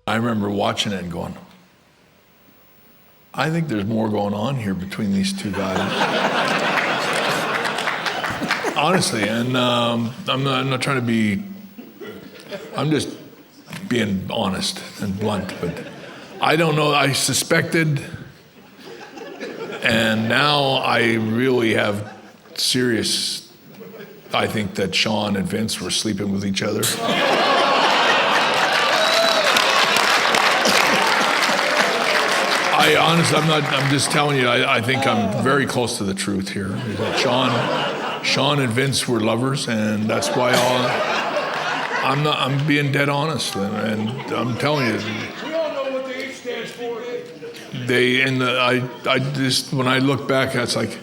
I remember watching it and going, I think there's more going on here between these two guys. Honestly, and I'm not trying to be, I'm just being honest and blunt, but I don't know, I suspected, and now I really have serious, I think that Shawn and Vince were sleeping with each other. I honestly, I'm just telling you, I think I'm very close to the truth here. Shawn and Vince were lovers, and that's why I'm being dead honest, and I'm telling you. We all know what the H stands for. I just, when I look back, it's like,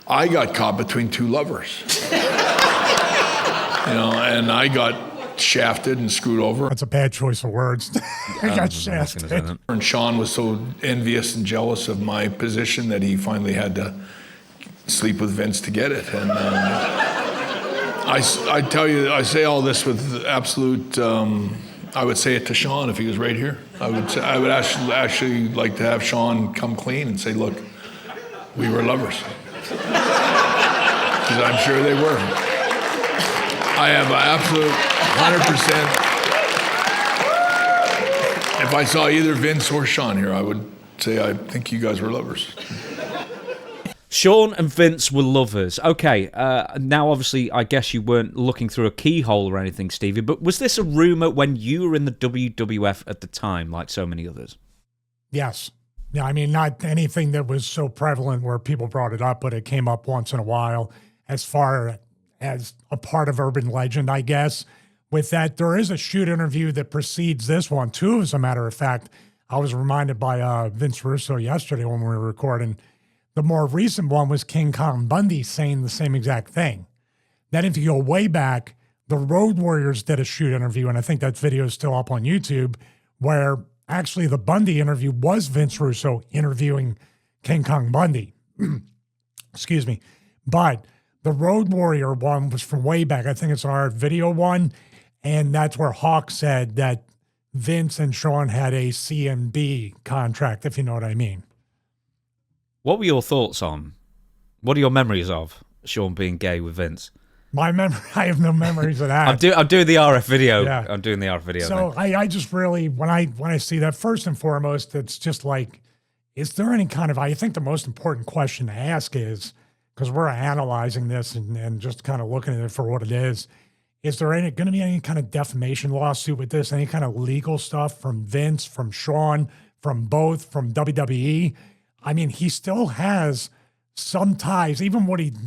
I got caught between two lovers. And I got shafted and screwed over. That's a bad choice of words. I got shafted. And Shawn was so envious and jealous of my position that he finally had to sleep with Vince to get it. And I tell you, I say all this with absolute, I would say it to Shawn if he was right here. I would actually like to have Shawn come clean and say, look, we were lovers. Because I'm sure they were. I have an absolute 100%. If I saw either Vince or Shawn here, I would say I think you guys were lovers. Shawn and Vince were lovers. Okay, now obviously I guess you weren't looking through a keyhole or anything, Stevie, but was this a rumour when you were in the WWF at the time, like so many others? Yes. Yeah, I mean, not anything that was so prevalent where people brought it up, but it came up once in a while as far as a part of urban legend, I guess. With that, there is a shoot interview that precedes this one, too, as a matter of fact. I was reminded by Vince Russo yesterday when we were recording. The more recent one was King Kong Bundy saying the same exact thing. Then if you go way back, the Road Warriors did a shoot interview, and I think that video is still up on YouTube, where actually the Bundy interview was Vince Russo interviewing King Kong Bundy. Excuse me. But the Road Warrior one was from way back. I think it's our video one. And that's where Hawk said that Vince and Shawn had a C&B contract, if you know what I mean. What were your thoughts on? What are your memories of Shawn being gay with Vince? My memory, I have no memories of that. I'm doing the RF video. Yeah. I'm doing the RF video. So I just really, when I see that, first and foremost, it's just like, is there any kind of, I think the most important question to ask is, because we're analyzing this and just kind of looking at it for what it is there going to be any kind of defamation lawsuit with this, any kind of legal stuff from Vince, from Shawn, from both, from WWE? I mean, he still has some ties, even when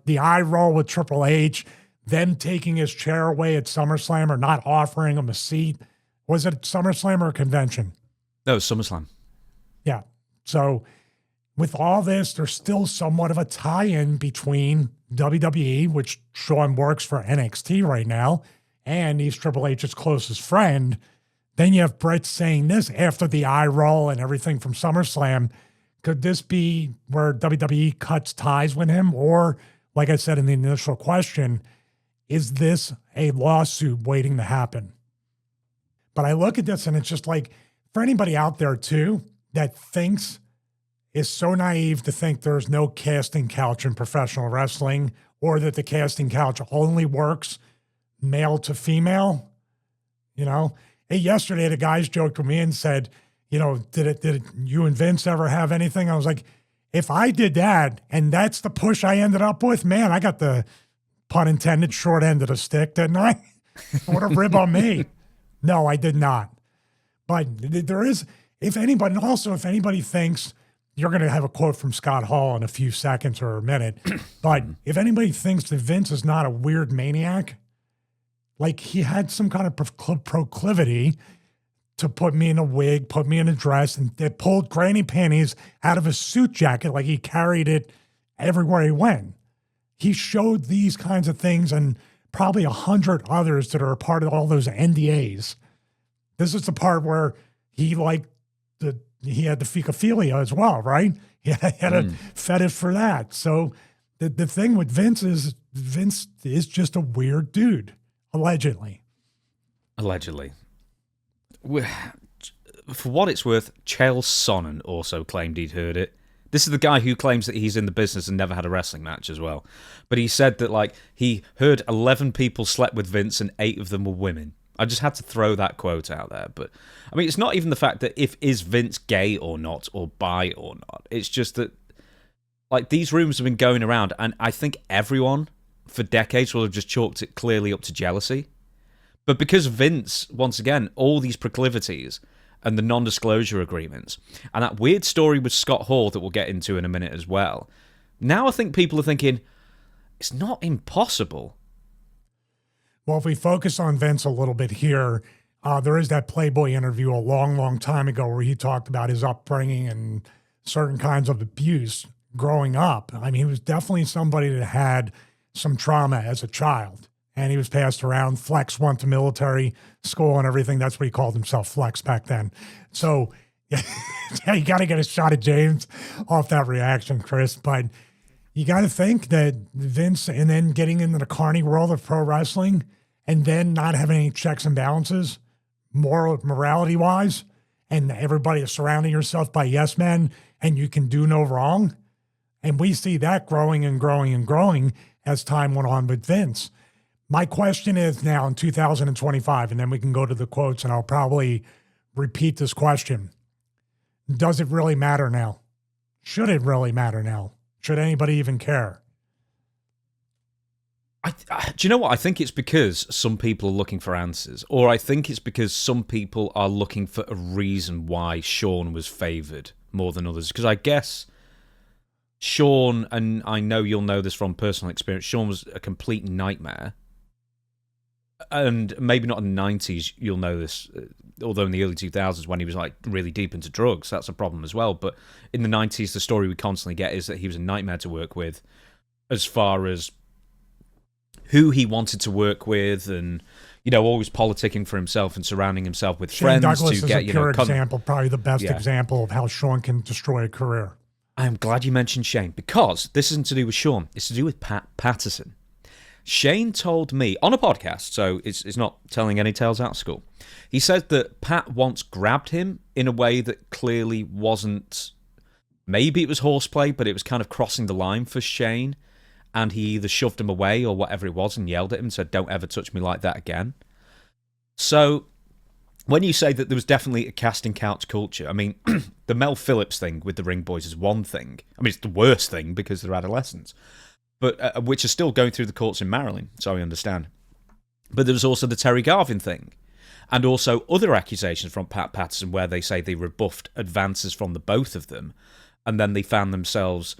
the eye roll with Triple H, them taking his chair away at SummerSlam or not offering him a seat. Was it SummerSlam or a convention? No, it's SummerSlam. Yeah. So with all this, there's still somewhat of a tie-in between WWE, which Shawn works for NXT right now, and he's Triple H's closest friend. Then you have Bret saying this after the eye roll and everything from SummerSlam. Could this be where WWE cuts ties with him? Or, like I said in the initial question, is this a lawsuit waiting to happen? But I look at this and it's just like, for anybody out there too that is so naive to think there's no casting couch in professional wrestling, or that the casting couch only works male to female. Hey, yesterday the guys joked with me and said, did you and Vince ever have anything? I was like, if I did that and that's the push I ended up with, man, I got the, pun intended, short end of the stick, didn't I? What a rib on me. No, I did not. But there is, if anybody thinks, you're going to have a quote from Scott Hall in a few seconds or a minute, but if anybody thinks that Vince is not a weird maniac, like he had some kind of proclivity to put me in a wig, put me in a dress, and they pulled granny panties out of a suit jacket like he carried it everywhere he went. He showed these kinds of things and probably 100 others that are a part of all those NDAs. This is the part where he had the fecophilia as well, right? He had a fetish for that. So the thing with Vince is just a weird dude, allegedly. Allegedly. for what it's worth, Chael Sonnen also claimed he'd heard it. This is the guy who claims that he's in the business and never had a wrestling match as well. But he said that, like, he heard 11 people slept with Vince and 8 of them were women. I just had to throw that quote out there. But, I mean, it's not even the fact that is Vince gay or not, or bi or not. It's just that, like, these rumors have been going around, and I think everyone for decades will have just chalked it clearly up to jealousy. But because Vince, once again, all these proclivities and the non-disclosure agreements, and that weird story with Scott Hall that we'll get into in a minute as well, now I think people are thinking, it's not impossible. Well, if we focus on Vince a little bit here, there is that Playboy interview a long, long time ago where he talked about his upbringing and certain kinds of abuse growing up. I mean, he was definitely somebody that had some trauma as a child. And he was passed around. Flex went to military school and everything. That's what he called himself, Flex, back then. So, yeah, you got to get a shot at James off that reaction, Chris. But you got to think that Vince, and then getting into the carny world of pro wrestling, and then not having any checks and balances, morality-wise, and everybody is surrounding yourself by yes men, and you can do no wrong. And we see that growing and growing and growing as time went on with Vince. My question is now in 2025, and then we can go to the quotes, and I'll probably repeat this question. Does it really matter now? Should it really matter now? Should anybody even care? Do you know what? I think it's because some people are looking for answers, or I think it's because some people are looking for a reason why Shawn was favoured more than others. Because I guess Shawn, and I know you'll know this from personal experience, Shawn was a complete nightmare. And maybe not in the 90s, you'll know this, although in the early 2000s when he was like really deep into drugs, that's a problem as well. But in the 90s, the story we constantly get is that he was a nightmare to work with as far as who he wanted to work with, and, you know, always politicking for himself and surrounding himself with Shane friends Douglas to is get, a pure example, probably the best Yeah. example of how Shawn can destroy a career. I'm glad you mentioned Shane, because this isn't to do with Shawn, it's to do with Pat Patterson. Shane told me on a podcast, so it's not telling any tales out of school. He said that Pat once grabbed him in a way that clearly wasn't, maybe it was horseplay, but it was kind of crossing the line for Shane, and he either shoved him away or whatever it was and yelled at him and said, "Don't ever touch me like that again." So when you say that there was definitely a casting couch culture, I mean, the Mel Phillips thing with the Ring Boys is one thing. I mean, it's the worst thing because they're adolescents, but which are still going through the courts in Maryland, so I understand. But there was also the Terry Garvin thing, and also other accusations from Pat Patterson where they say they rebuffed advances from the both of them, and then they found themselves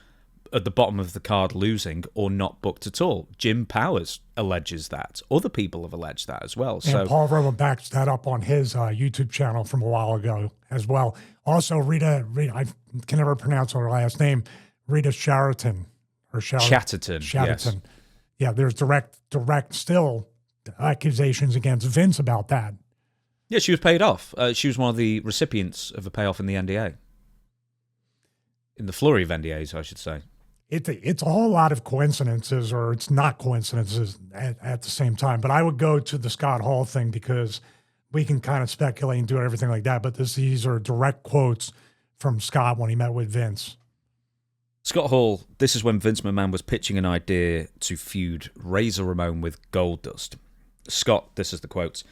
at the bottom of the card losing or not booked at all. Jim Powers alleges that. Other people have alleged that as well. And So Paul Roman backs that up on his YouTube channel from a while ago as well. Also, Rita, I can never pronounce her last name, Rita Chatterton. Chatterton. Yes. Yeah, there's direct still accusations against Vince about that. Yeah, she was paid off. She was one of the recipients of a payoff in the NDA. In the flurry of NDAs, I should say. It's a whole lot of coincidences, or it's not coincidences at the same time. But I would go to the Scott Hall thing because we can kind of speculate and do everything like that. But these are direct quotes from Scott when he met with Vince. Scott Hall, this is when Vince McMahon was pitching an idea to feud Razor Ramon with Goldust. Scott, this is the quotes.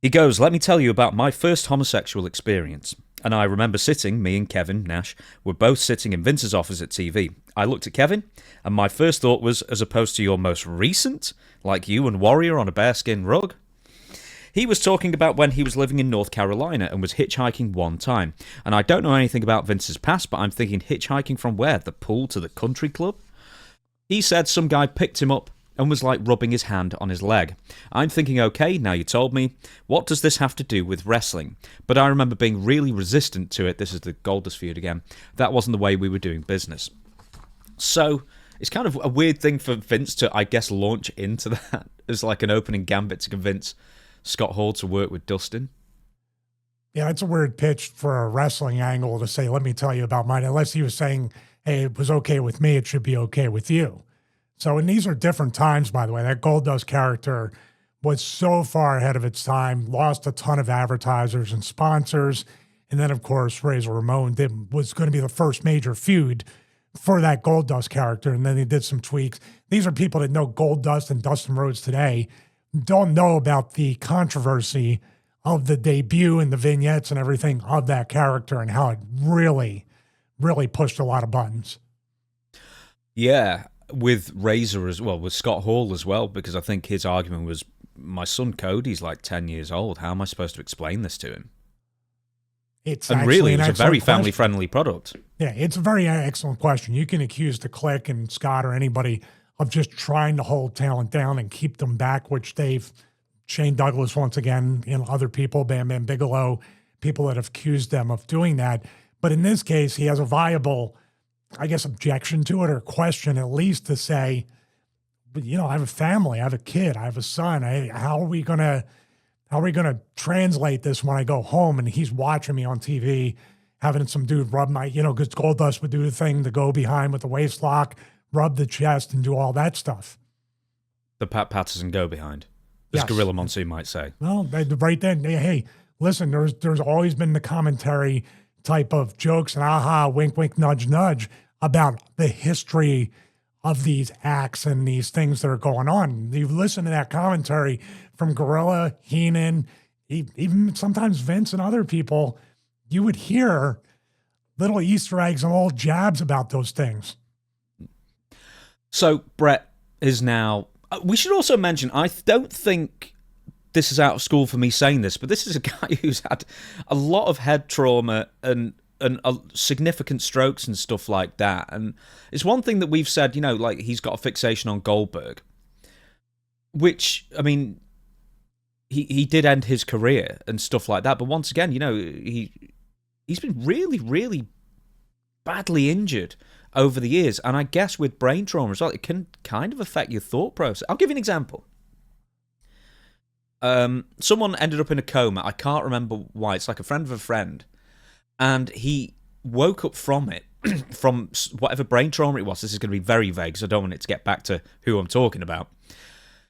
He goes, "Let me tell you about my first homosexual experience. And I remember sitting, me and Kevin Nash, were both sitting in Vince's office at TV. I looked at Kevin, and my first thought was, as opposed to your most recent, like you and Warrior on a bearskin rug?" He was talking about when he was living in North Carolina and was hitchhiking one time. And I don't know anything about Vince's past, but I'm thinking hitchhiking from where? The pool to the country club? He said some guy picked him up and was like rubbing his hand on his leg. I'm thinking, okay, now you told me, what does this have to do with wrestling? But I remember being really resistant to it. This is the Goldust feud again. That wasn't the way we were doing business. So it's kind of a weird thing for Vince to, I guess, launch into that as like an opening gambit to convince Scott Hall to work with Dustin. Yeah, it's a weird pitch for a wrestling angle to say, let me tell you about mine. Unless he was saying, hey, it was okay with me, it should be okay with you. So, and these are different times, by the way. That Goldust character was so far ahead of its time, lost a ton of advertisers and sponsors. And And then, of course, Razor Ramon was going to be the first major feud for that Goldust character. And then they did some tweaks. These are people that know Goldust and Dustin Rhodes today, don't know about the controversy of the debut and the vignettes and everything of that character and how it really, really pushed a lot of buttons. Yeah, with Razor as well, with Scott Hall as well, because I think his argument was, my son Cody's like 10 years old. How am I supposed to explain this to him? And really, it was a very family-friendly product. Yeah, it's a very excellent question. You can accuse the Click and Scott or anybody of just trying to hold talent down and keep them back, which Shane Douglas, once again, and other people, Bam Bam Bigelow, people that have accused them of doing that. But in this case, he has a viable, I guess, objection to it or question, at least, to say, you know, I have a family, I have a kid, I have a son. How are we gonna translate this when I go home and he's watching me on TV, having some dude rub my, because Goldust would do the thing to go behind with the waist lock, rub the chest, and do all that stuff. The Pat Patterson go behind, as Yes. Gorilla Monsoon might say. Well, right then, hey, listen, there's always been the commentary type of jokes and aha, wink, wink, nudge, nudge about the history of these acts and these things that are going on. You listen to that commentary from Gorilla, Heenan, even sometimes Vince and other people, you would hear little Easter eggs and little jabs about those things. So Bret is now... We should also mention, I don't think this is out of school for me saying this, but this is a guy who's had a lot of head trauma and significant strokes and stuff like that. And it's one thing that we've said, like he's got a fixation on Goldberg, which, I mean, he did end his career and stuff like that. But once again, he's been really, really badly injured over the years. And I guess with brain trauma as well, it can kind of affect your thought process. I'll give you an example. Someone ended up in a coma. I can't remember why. It's like a friend of a friend. And he woke up from it, from whatever brain trauma it was. This is going to be very vague, so I don't want it to get back to who I'm talking about.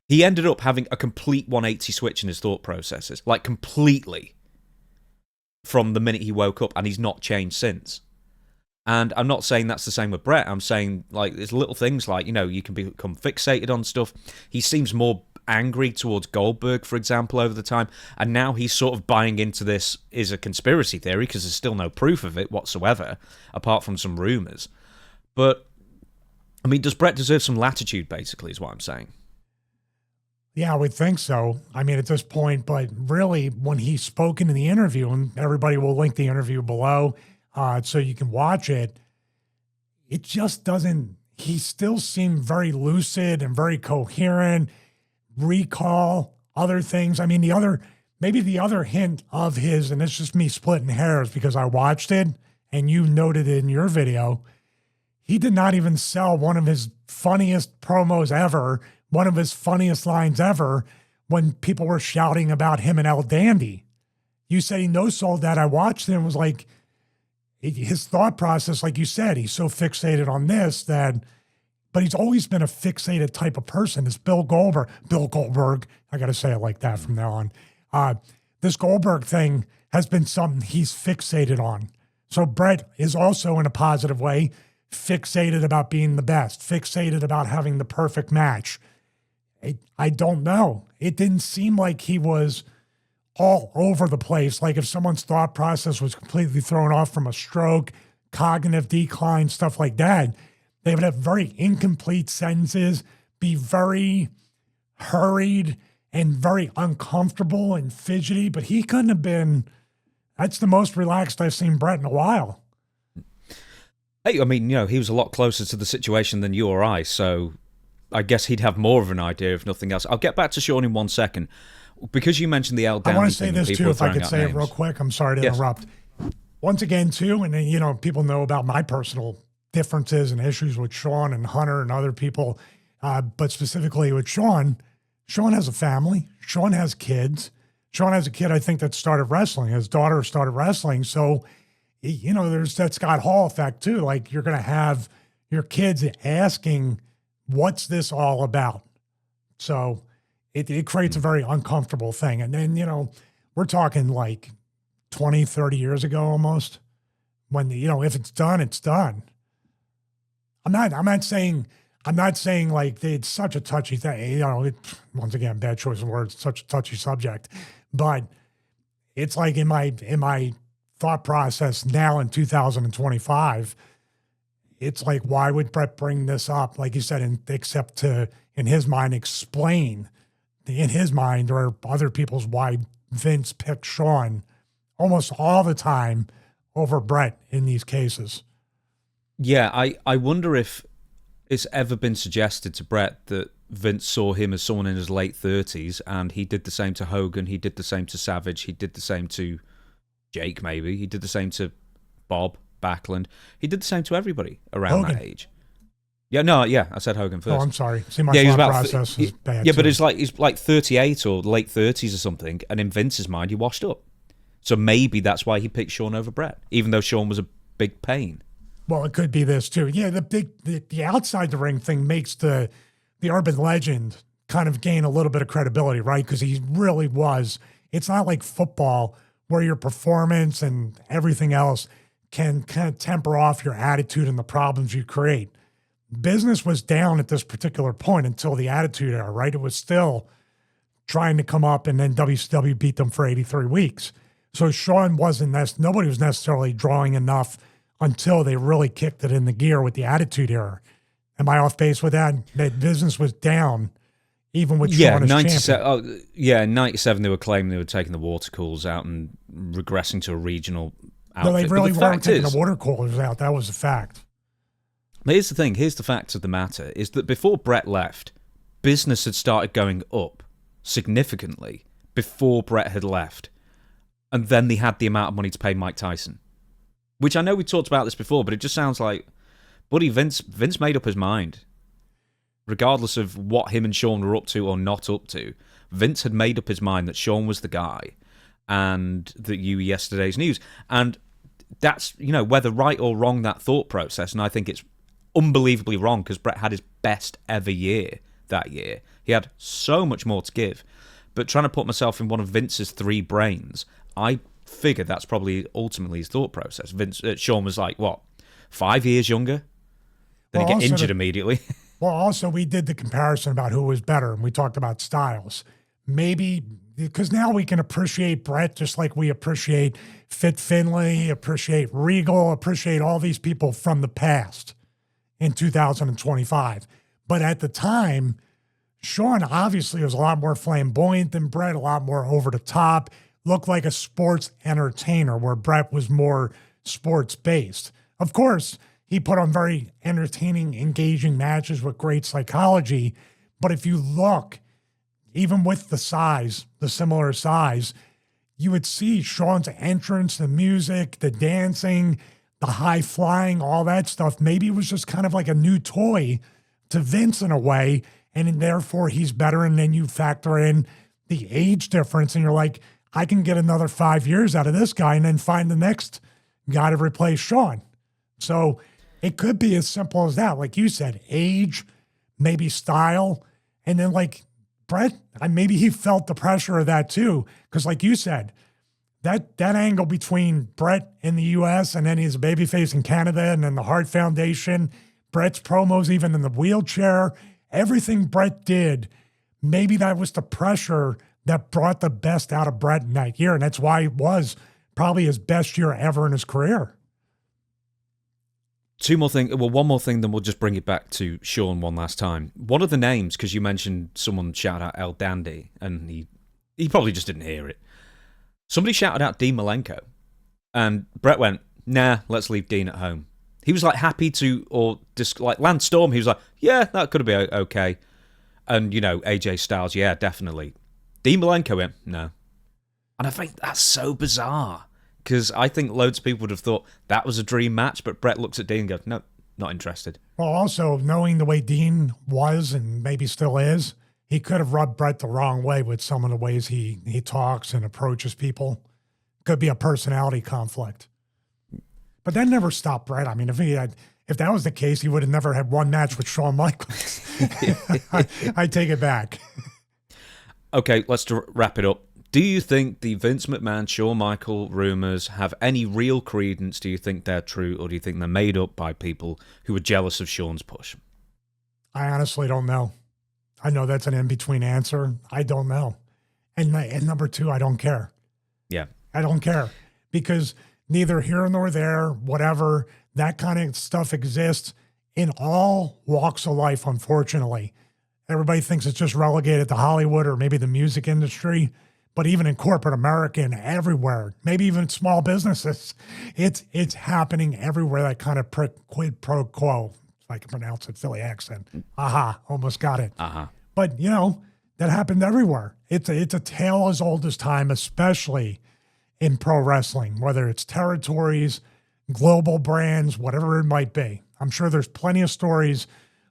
He ended up having a complete 180 switch in his thought processes, like completely, from the minute he woke up, and he's not changed since. And I'm not saying that's the same with Bret. I'm saying, like, there's little things like, you can become fixated on stuff. He seems more angry towards Goldberg, for example, over the time, and now he's sort of buying into this is a conspiracy theory because there's still no proof of it whatsoever, apart from some rumors. But, I mean, does Bret deserve some latitude, basically, is what I'm saying. Yeah, I would think so. I mean, at this point, but really, when he's spoken in the interview, and everybody will link the interview below so you can watch it, it just doesn't, he still seemed very lucid and very coherent, recall other things. I mean, maybe the other hint of his, and it's just me splitting hairs because I watched it and you noted it in your video, he did not even sell one of his funniest promos ever, one of his funniest lines ever, when people were shouting about him and El Dandy. You said he no-sold that. I watched it and was like, his thought process, like you said, he's so fixated on this that, but he's always been a fixated type of person. This Bill Goldberg, I got to say it like that from now on. This Goldberg thing has been something he's fixated on. So Bret is also, in a positive way, fixated about being the best, fixated about having the perfect match. I don't know. It didn't seem like he was all over the place. Like if someone's thought process was completely thrown off from a stroke, cognitive decline, stuff like that, they would have very incomplete sentences, be very hurried and very uncomfortable and fidgety. But he couldn't have been, that's the most relaxed I've seen Bret in a while. Hey, I mean, he was a lot closer to the situation than you or I, so I guess he'd have more of an idea, if nothing else. I'll get back to Shawn in 1 second. Because you mentioned the El Dandy I want to say thing, this too, if I could say names. it real quick. I'm sorry to interrupt. Once again, too, and people know about my personal differences and issues with Shawn and Hunter and other people, but specifically with Shawn. Shawn has a family. Shawn has kids. Shawn has a kid, I think, that started wrestling. His daughter started wrestling. So, there's that Scott Hall effect too. Like you're going to have your kids asking, what's this all about? So it creates a very uncomfortable thing. And then, we're talking like 20, 30 years ago almost. When, if it's done, it's done. I'm not saying like it's such a touchy thing, once again, bad choice of words, such a touchy subject, but it's like in my thought process now in 2025, it's like, why would Bret bring this up? Like you said, except to, in his mind, explain in his mind or other people's why Vince picked Shawn almost all the time over Bret in these cases. Yeah, I wonder if it's ever been suggested to Bret that Vince saw him as someone in his late 30s, and he did the same to Hogan, he did the same to Savage, he did the same to Jake, maybe. He did the same to Bob Backlund. He did the same to everybody around Hogan. that age. Yeah, I said Hogan first. Oh, I'm sorry. See, my he was thought about process is bad. Yeah, too. but he's like 38 or late 30s or something, and in Vince's mind, he washed up. So maybe that's why he picked Shawn over Bret, even though Shawn was a big pain. Well, it could be this too. Yeah, the outside the ring thing makes the urban legend kind of gain a little bit of credibility, right? Because he really was. It's not like football where your performance and everything else can kind of temper off your attitude and the problems you create. Business was down at this particular point until the Attitude Era, right? It was still trying to come up, and then WCW beat them for 83 weeks. So Shawn nobody was necessarily drawing enough until they really kicked it in the gear with the Attitude Era. Am I off base with that? That business was down even with Shawn as 97. In 97 they were claiming they were taking the water coolers out and regressing to a regional outfit. No, they really weren't taking is, the water coolers out. That was a fact. Here's the thing. Here's the fact of the matter, is that before Bret left, business had started going up significantly before Bret had left. And then they had the amount of money to pay Mike Tyson. Which I know we talked about this before, but it just sounds like, buddy, Vince made up his mind. Regardless of what him and Shawn were up to or not up to, Vince had made up his mind that Shawn was the guy and that you were yesterday's news. And that's, whether right or wrong, that thought process, and I think it's unbelievably wrong because Bret had his best ever year that year. He had so much more to give. But trying to put myself in one of Vince's three brains, I figure that's probably ultimately his thought process. Shawn was like, 5 years younger? Then he get injured immediately. Well, also, we did the comparison about who was better, and we talked about styles. Maybe, because now we can appreciate Bret just like we appreciate Fit Finlay, appreciate Regal, appreciate all these people from the past in 2025. But at the time, Shawn obviously was a lot more flamboyant than Bret, a lot more over the top, looked like a sports entertainer, where Bret was more sports-based. Of course, he put on very entertaining, engaging matches with great psychology. But if you look, even with the similar size, you would see Shawn's entrance, the music, the dancing, the high flying, all that stuff. Maybe it was just kind of like a new toy to Vince in a way, and therefore he's better. And then you factor in the age difference, and you're like, I can get another 5 years out of this guy and then find the next guy to replace Shawn. So it could be as simple as that. Like you said, age, maybe style. And then like Bret, maybe he felt the pressure of that too. Because like you said, that angle between Bret in the U.S. and then he's a babyface in Canada and then the Hart Foundation, Bret's promos even in the wheelchair, everything Bret did, maybe that was the pressure that brought the best out of Bret in that year. And that's why it was probably his best year ever in his career. One more thing, then we'll just bring it back to Shawn one last time. One of the names, because you mentioned someone shouted out El Dandy, and he probably just didn't hear it. Somebody shouted out Dean Malenko, and Bret went, nah, let's leave Dean at home. He was like happy to, like Lance Storm, he was like, yeah, that could have been okay. And, AJ Styles, yeah, definitely. Dean Malenko went, no. And I think that's so bizarre. Because I think loads of people would have thought that was a dream match, but Bret looks at Dean and goes, no, not interested. Well, also, knowing the way Dean was and maybe still is, he could have rubbed Bret the wrong way with some of the ways he talks and approaches people. Could be a personality conflict. But that never stopped Bret. I mean, if that was the case, he would have never had one match with Shawn Michaels. I take it back. Okay, let's wrap it up. Do you think the Vince McMahon, Shawn Michael rumors have any real credence? Do you think they're true, or do you think they're made up by people who are jealous of Shawn's push? I honestly don't know. I know that's an in-between answer. I don't know. And number two, I don't care. Yeah. I don't care because neither here nor there, whatever, that kind of stuff exists in all walks of life, unfortunately. Everybody thinks it's just relegated to Hollywood or maybe the music industry, but even in corporate America and everywhere, maybe even small businesses, it's happening everywhere, that kind of quid pro quo, if I can pronounce it, Philly accent. Aha, almost got it. But, you know, that happened everywhere. It's a tale as old as time, especially in pro wrestling, whether it's territories, global brands, whatever it might be. I'm sure there's plenty of stories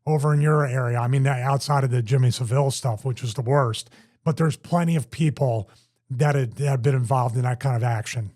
over in your area. I mean, outside of the Jimmy Savile stuff, which is the worst, but there's plenty of people that have been involved in that kind of action.